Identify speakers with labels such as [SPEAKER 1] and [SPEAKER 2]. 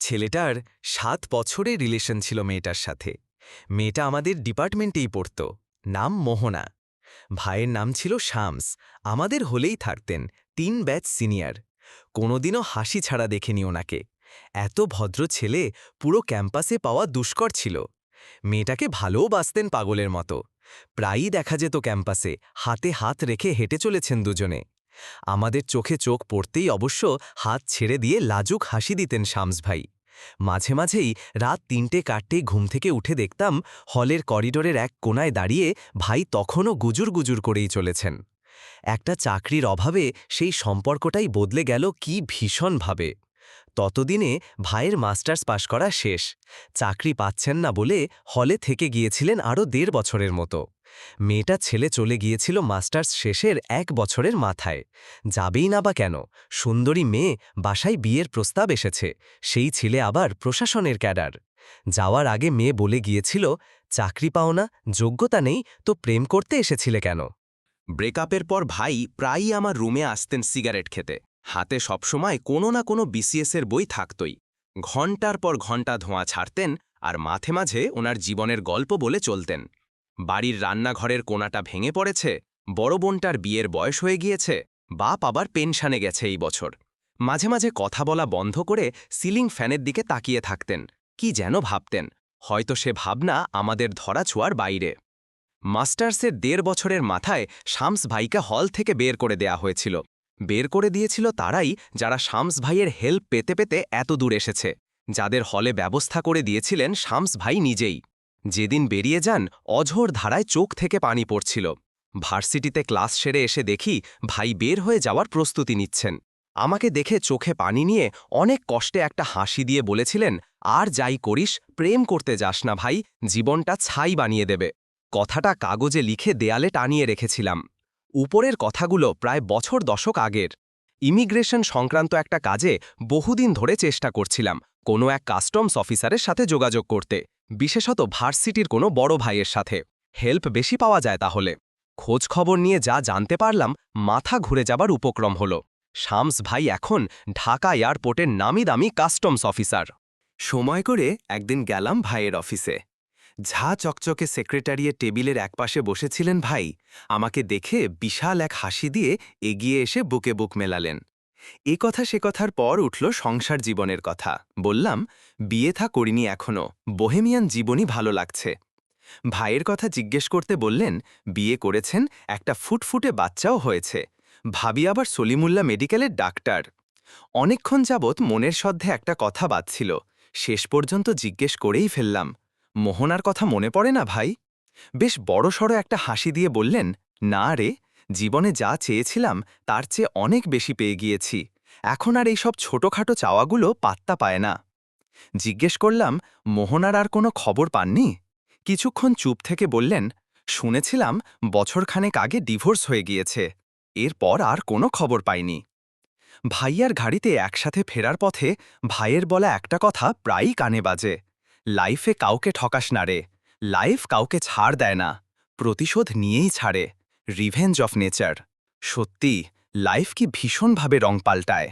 [SPEAKER 1] ছেলেটার ৭ বছরের রিলেশন ছিল মেয়েটার সাথে। মেয়েটা আমাদের ডিপার্টমেন্টেই পড়ত। নাম মোহনা। ভাইয়ের নাম ছিল শামস। আমাদের হলেই থাকতেন, ৩ ব্যাচ সিনিয়র। কোনোদিনও হাসি ছাড়া দেখেনি ওনাকে। এত ভদ্র ছেলে পুরো ক্যাম্পাসে পাওয়া দুষ্কর ছিল। মেয়েটাকে ভালোও বাসতেন পাগলের মতো। প্রায়ই দেখা যেত ক্যাম্পাসে হাতে হাত রেখে হেঁটে চলেছেন দুজনে। আমাদের চোখে চোখ পড়তেই অবশ্য হাত ছেড়ে দিয়ে লাজুক হাসি দিতেন শামস ভাই। মাঝে মাঝেই রাত ৩টে কাটতেই ঘুম থেকে উঠে দেখতাম হলের করিডোরের এক কোনায় দাঁড়িয়ে ভাই তখনও গুজুর গুজুর করেই চলেছেন। একটা চাকরির অভাবে সেই সম্পর্কটাই বদলে গেল কি ভীষণভাবে। ততদিনে ভাইয়ের মাস্টার্স পাশ করা শেষ। চাকরি পাচ্ছেন না বলে হলে থেকে গিয়েছিলেন আরও ১.৫ বছরের মতো। মেয়েটা ছেলে চলে গিয়েছিল মাস্টার্স শেষের ১ বছরের মাথায়। যাবেই না বা কেন? সুন্দরী মেয়ে, বাসায় বিয়ের প্রস্তাব এসেছে। সেই ছেলে আবার প্রশাসনের ক্যাডার। যাওয়ার আগে মেয়ে বলে গিয়েছিল, চাকরি পাও না, যোগ্যতা নেই, তো প্রেম করতে এসেছিলে কেন?
[SPEAKER 2] ব্রেকআপের পর ভাই প্রায়ই আমার রুমে আসতেন সিগারেট খেতে। হাতে সবসময় কোনো না কোনো বিসিএসের বই থাকতই। ঘণ্টার পর ঘণ্টা ধোঁয়া ছাড়তেন আর মাঝে মাঝে ওনার জীবনের গল্প বলে চলতেন। বাড়ির রান্নাঘরের কোণাটা ভেঙে পড়েছে, বড় বোনটার বিয়ের বয়স হয়ে গিয়েছে, বাপ আবার পেনশনে গেছে এই বছর। মাঝে মাঝে কথা বলা বন্ধ করে সিলিং ফ্যানের দিকে তাকিয়ে থাকতেন। কি যেন ভাবতেন, হয়তো সে ভাবনা আমাদের ধরাছোঁয়ার বাইরে। মাস্টার্সের ১.৫ বছরের মাথায় শামস ভাইকে হল থেকে বের করে দেয়া হয়েছিল। বের করে দিয়েছিল তারাই যারা শামস ভাইয়ের হেল্প পেতে পেতে এত দূর এসেছে, যাদের হলে ব্যবস্থা করে দিয়েছিলেন শামস ভাই নিজেই। যেদিন বেরিয়ে যান অঝোর ধারায় চোখ থেকে পানি পড়ছিল। ভার্সিটিতে ক্লাস সেরে এসে দেখি ভাই বের হয়ে যাওয়ার প্রস্তুতি নিচ্ছেন। আমাকে দেখে চোখে পানি নিয়ে অনেক কষ্টে একটা হাসি দিয়ে বলেছিলেন, আর যাই করিস প্রেম করতে যাস না ভাই, জীবনটা ছাই বানিয়ে দেবে। কথাটা কাগজে লিখে দেয়ালে টানিয়ে রেখেছিলাম। উপরের কথাগুলো প্রায় বছর দশক আগের। ইমিগ্রেশন সংক্রান্ত একটা কাজে বহুদিন ধরে চেষ্টা করছিলাম কোনো এক কাস্টমস অফিসারের সাথে যোগাযোগ করতে, বিশেষত ভার্সিটির কোনো বড় ভাইয়ের সাথে। হেল্প বেশি পাওয়া যায় তাহলে। খোঁজ খবর নিয়ে যা জানতে পারলাম, মাথা ঘুরে যাবার উপক্রম হল। শামস ভাই এখন ঢাকা এয়ারপোর্টের নামি দামি কাস্টমস অফিসার। সময় করে একদিন গেলাম ভাইয়ের অফিসে। ঝা চকচকে সেক্রেটারিয়ের টেবিলের একপাশে বসেছিলেন ভাই। আমাকে দেখে বিশাল এক হাসি দিয়ে এগিয়ে এসে বুকে বুক মেলালেন। এ কথা সে কথার পর উঠল সংসার জীবনের কথা। বললাম, বিয়ে থা করিনি এখনো, বোহেমিয়ান জীবনই ভালো লাগছে। ভাইয়ের কথা জিজ্ঞেস করতে বললেন, বিয়ে করেছেন, একটা ফুটফুটে বাচ্চাও হয়েছে। ভাবি আবার সলিমুল্লাহ মেডিকেলের ডাক্তার। অনেকক্ষণ যাবৎ মনের সধ্যে একটা কথা বাজছিল। শেষ পর্যন্ত জিজ্ঞেস করেই ফেললাম, মোহনার কথা মনে পড়ে না ভাই? বেশ বড়সড় একটা হাসি দিয়ে বললেন, না রে, জীবনে যা চেয়েছিলাম তার চেয়ে অনেক বেশি পেয়ে গিয়েছি। এখন আর এইসব ছোটখাটো চাওয়াগুলো পাত্তা পায় না। জিজ্ঞেস করলাম, মোহনার আর কোনো খবর পাননি? কিছুক্ষণ চুপ থেকে বললেন, শুনেছিলাম বছরখানেক আগে ডিভোর্স হয়ে গিয়েছে। এরপর আর কোনো খবর পাইনি। ভাইয়ার গাড়িতে একসাথে ফেরার পথে ভাইয়ের বলা একটা কথা প্রায়ই কানে বাজে, লাইফে কাউকে ঠকাস না রে, লাইফ কাউকে ছাড় দেয় না, প্রতিশোধ নিয়েই ছাড়ে, রিভেঞ্জ অফ নেচার। সত্যি, লাইফ কি ভীষণভাবে রং পাল্টায়।